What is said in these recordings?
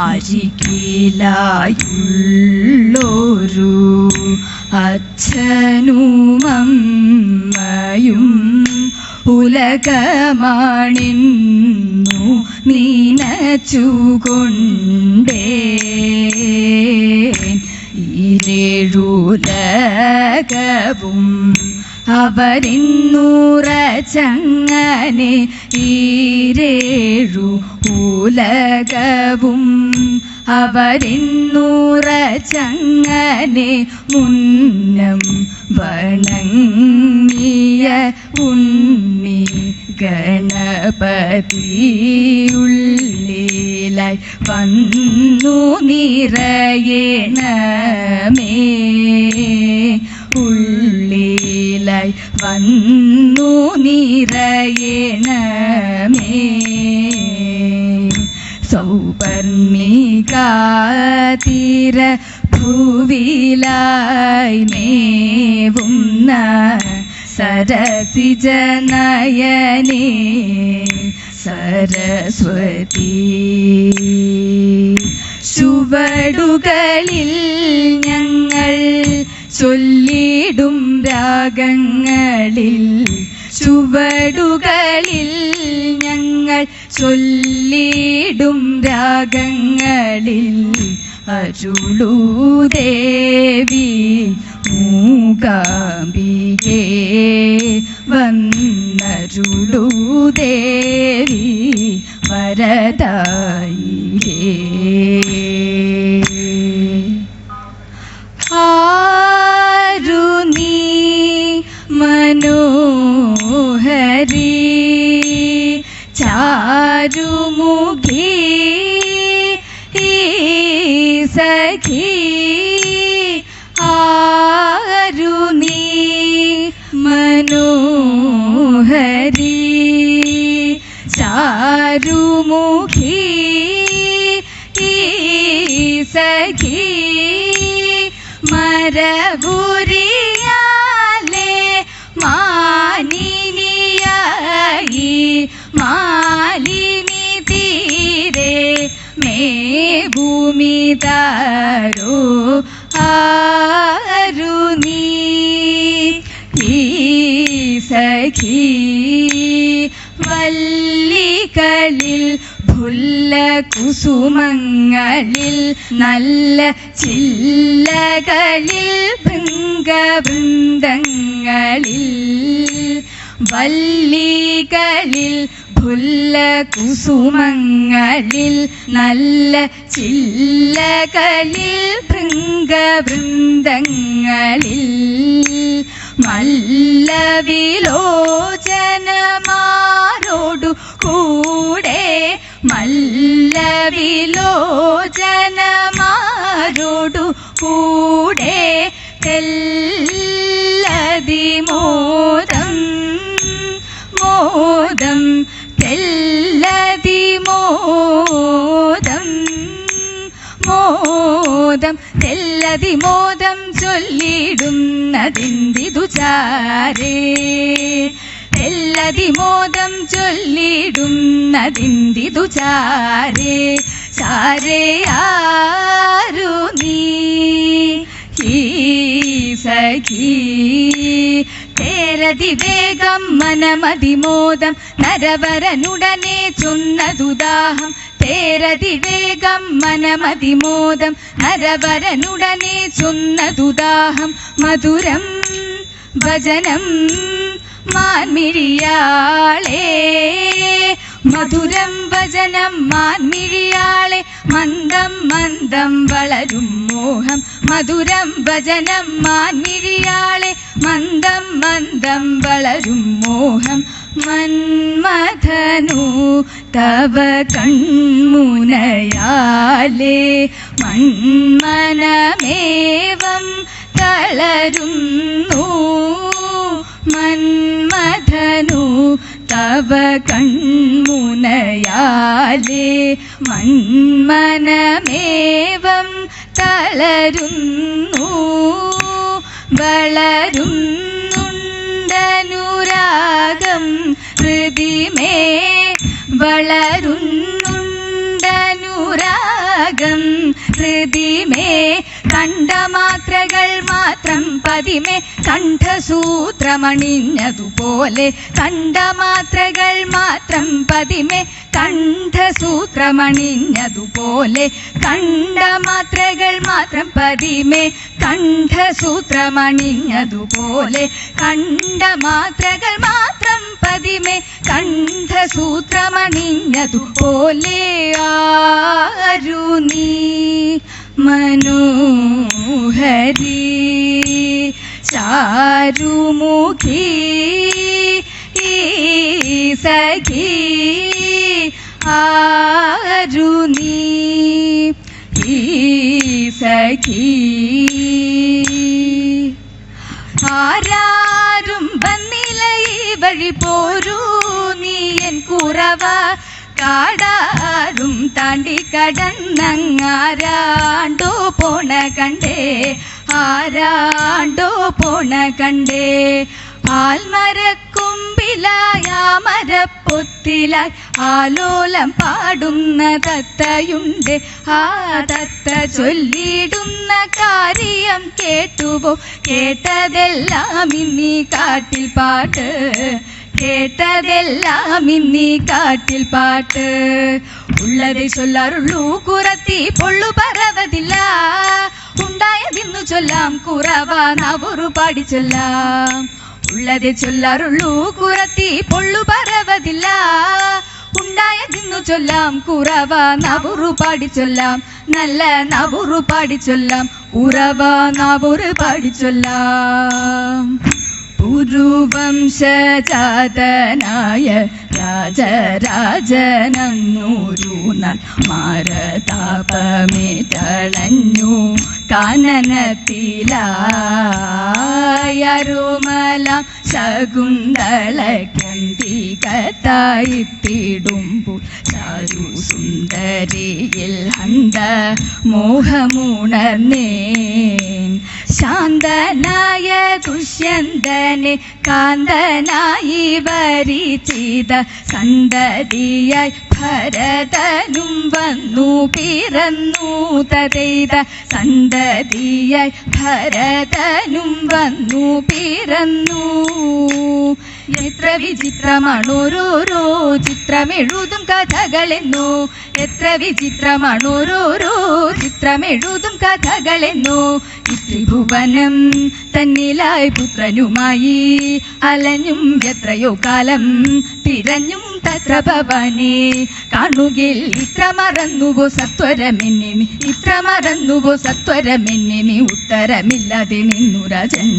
അരികിലായുള്ളൊരു അച്ഛനും അമ്മയും ഉലകമാണിന്നു നീനച്ചുകൊണ്ടേ ഈരേഴുലകവും അവരിന്നുറച്ചങ്ങനെ ഈരേഴു ഉലകവും അവരിന്നുറച്ചങ്ങനെ മുന്നം വണങ്ങിയ ഉണ്ണി ഗണപതിയുള്ളിലായി വന്നു നിറയണമേ ഉള്ളിലായി വന്നു നിറയണമേ സൗപർണികാതീര ഭൂവിലായി മേവുന്ന സരസിജനയനേ സരസ്വതി ചുവടുകളിൽ ഞങ്ങൾ ചൊല്ലിടും രാഗങ്ങളിൽ ചുവടുകളിൽ ഞങ്ങൾ ചൊല്ലിടും രാഗങ്ങളിൽ അരുളൂ ദേവി മൂകാംബികേ വന്നരുളൂ ദേവി വരദായികേ ആരു നീ മനോഹരി ചാരുമുഖി സഖി ആരു നീ മനോഹരി ചാരുമുഖി സഖി മരപുരിയാലെ മാനിനിയായി മാലിനി തീരെ മേ ഭൂമി താരോ ആരു നീ സഖി വല്ലികളിൽ ഫുല്ല കുസുമങ്ങളിൽ നല്ല ചില്ലകളിൽ ഭൃംഗവൃന്ദങ്ങളിൽ വല്ലികളിൽ ഫുല്ല കുസുമങ്ങളിൽ നല്ല ചില്ലകളിൽ ഭൃംഗവൃന്ദങ്ങളിൽ മല്ലവിലോചനമാരോടു കൂടെ മല്ലവിലോചനമാരോടു കൂടെ തെല്ലതിമോദം മോദം തെല്ലതിമോദം മോദം തെല്ലതിമോദം ചൊല്ലിടുന്നതിന്തിതു ചാരേ തെല്ലതിമോദം ചൊല്ലിടുന്നതിന്തിതു ചാരേ ചാരേ ആരു നീ സഖി തേരതിവേഗം മനമതിമോദം നരവരനുടനെ ചൊന്നതുദാഹം തേരതിവേഗം മനമതിമോദം നരവരനുടനെ ചൊന്നതുദാഹം മധുരം ഭജനം മാൻമിഴിയാളെ മധുരം ഭജനം മാൻമിഴിയാളെ മന്ദം മന്ദം വളരും മോഹം മധുരം ഭജനം മാൻമിഴിയാളെ മന്ദം മന്ദം വളരും മോഹം മന്മഥനു തവ കൺമുനയാലേ മന്മനമേവം തളരുന്നു മന്മഥനു തവ കൺമുനയാലേ മന്മനമേവം തളരുന്നു വളരുന്നുണ്ടനുരാഗം ഹൃദിമേ വളരുന്നുണ്ടനുരാഗം രാഗം ഹൃദിമേ കണ്ഠമാത്രകൾ മാത്രം പതിമേ കണ്ഠസൂത്രമണിഞ്ഞതുപോലെ കണ്ഠമാത്രകൾ മാത്രം പതിമേ കണ്ഠസൂത്രമണിഞ്ഞതുപോലെ കണ്ഠമാത്രകൾ മാത്രം പതിമേ കണ്ഠസൂത്രമണിഞ്ഞതുപോലെ കണ്ഠമാത്രകൾ മാത്രം പതിമേ കണ്ഠസൂത്രമണിഞ്ഞതുപോലെ ആരു നീ മനോഹരി ചാരുമുഖി സഖി ആരു നീ സഖി ആരാരും വന്നില്ല ഈ വഴി പോരൂ നീ എൻ കുറവ കാടാരും താണ്ടി കടന്നങ്ങാരാണ്ടോ പോണ കണ്ടേ ആരാണ്ടോ പോണ കണ്ടേ ആൽമരക്കൊമ്പിലായ മരപ്പൊത്തിലായി ആലോലം പാടുന്ന തത്തയുണ്ട് ആ തത്ത ചൊല്ലിടുന്ന കാര്യം കേട്ടുപോ കേട്ടതെല്ലാം ഇന്നീ കാട്ടിൽ പാട്ട് കേട്ടതെല്ലാം ഇന്നീ കാട്ടിൽ പാട്ട് ഉള്ളതേ ചൊല്ലാറുള്ളൂ കുറത്തി പൊള്ളു പറവതില്ല ഉണ്ടായതിന്നു ചൊല്ലാം കുറവ നവറു പാടി ചൊല്ലാം ഉള്ളതേ ചൊല്ലാറുള്ളൂ കുറത്തി പൊള്ളു പറവതില്ല ഉണ്ടായതിന്നു ചൊല്ലാം കുറവ നവറു പാടി ചൊല്ലാം നല്ല നവറു പാടി ചൊല്ലാം കുറവ നവറു പാടി ചൊല്ലാം പുരുവംശജാതനായ രാജരാജനന്നൂരു മാരതാപമേറ്റളഞ്ഞു കാനനത്തിലായരുമലാം ശകുന്തളക്കന്തികത്തായിത്തിടുമ്പോൾ ചാരു സുന്ദരിയിൽ ഹന്ത മോഹമുണർന്നേൻ ശാന്തനായ ദുഷ്യന്തനെ കാന്തനായി വരിച്ചിത സന്തതിയായി ഭരതനും വന്നു പിറന്നു തതെയ്ത സന്തതിയായി ഭരതനും വന്നു പിറന്നു എത്ര വിചിത്രമാണോരോരോ ചിത്രമെഴുതും കഥകളെന്നോ എത്ര വിചിത്രമാണോരോരോ ചിത്രമെഴുതും കഥകളെന്നോ ത്രിഭുവനം തന്നിലായി പുത്രനുമായി അലഞ്ഞും എത്രയോ കാലം തിരഞ്ഞും തത്ര ഭവാനെ കാണുകിൽ ഇത്ര മറന്നുവോ സത്വരമെന്നെ നീ ഇത്ര മറന്നുവോ സത്വരമെന്നെ നീ ഉത്തരമില്ലാതെ നിന്നു രാജൻ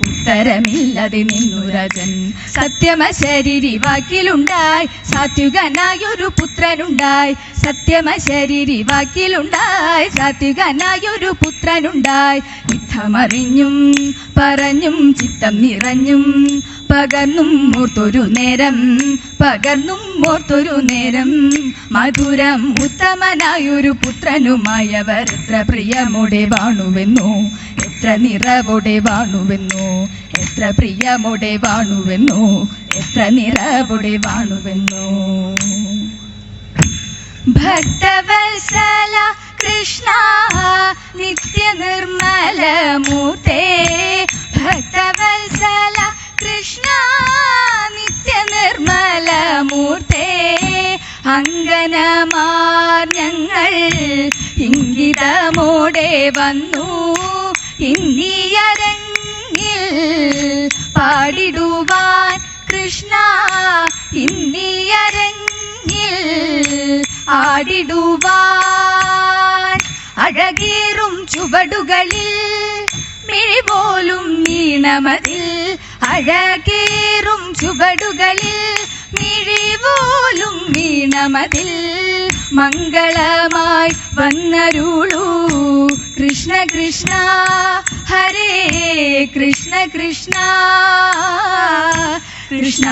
ഉത്തരമില്ലാതെ നിന്നു രാജൻ സത്യമശരീരി വാക്കിലുണ്ടായി സാത്വികനായൊരു പുത്രനുണ്ടായി സത്യമശരീരി വാക്കിലുണ്ടായി സാത്വികനായൊരു പുത്രനുണ്ടായി യുദ്ധമറിഞ്ഞും പറഞ്ഞും ചിത്തം നിറഞ്ഞും പകർന്നും ഓർത്തൊരു നേരം പകർന്നും ഓർത്തൊരു നേരം മധുരം ഉത്തമനായൊരു പുത്രനുമായവർ എത്ര പ്രിയമോടെ വാണുവെന്നോ എത്ര നിറവോടെ വാണുവെന്നോ എത്ര പ്രിയമോടെ വാണുവെന്നോ എത്ര നിറവോടെ വാണുവെന്നോ ഭക്തവത്സല കൃഷ്ണ നിത്യ നിർമ്മല മൂർത്തേ ഭക്തവത്സല കൃഷ്ണ നിത്യ നിർമ്മല മൂർത്തേ അങ്കനമാർ ഞങ്ങൾ ഇംഗിതമോടെ വന്നു ഇന്നിയരങ്ങിൽ പാടിടുവാൻ കൃഷ്ണ ഇന്നിയരങ്ങിൽ ആടിടുവാൻ അഴകേറും ചുവടുകളിൽ മിഴിപോലും നീണമതിൽ അഴകേറും ചുവടുകളിൽ മിഴിപോലും വീണമതിൽ മംഗളമായി വന്നരുളൂ കൃഷ്ണ കൃഷ്ണ ഹരേ കൃഷ്ണ കൃഷ്ണ കൃഷ്ണ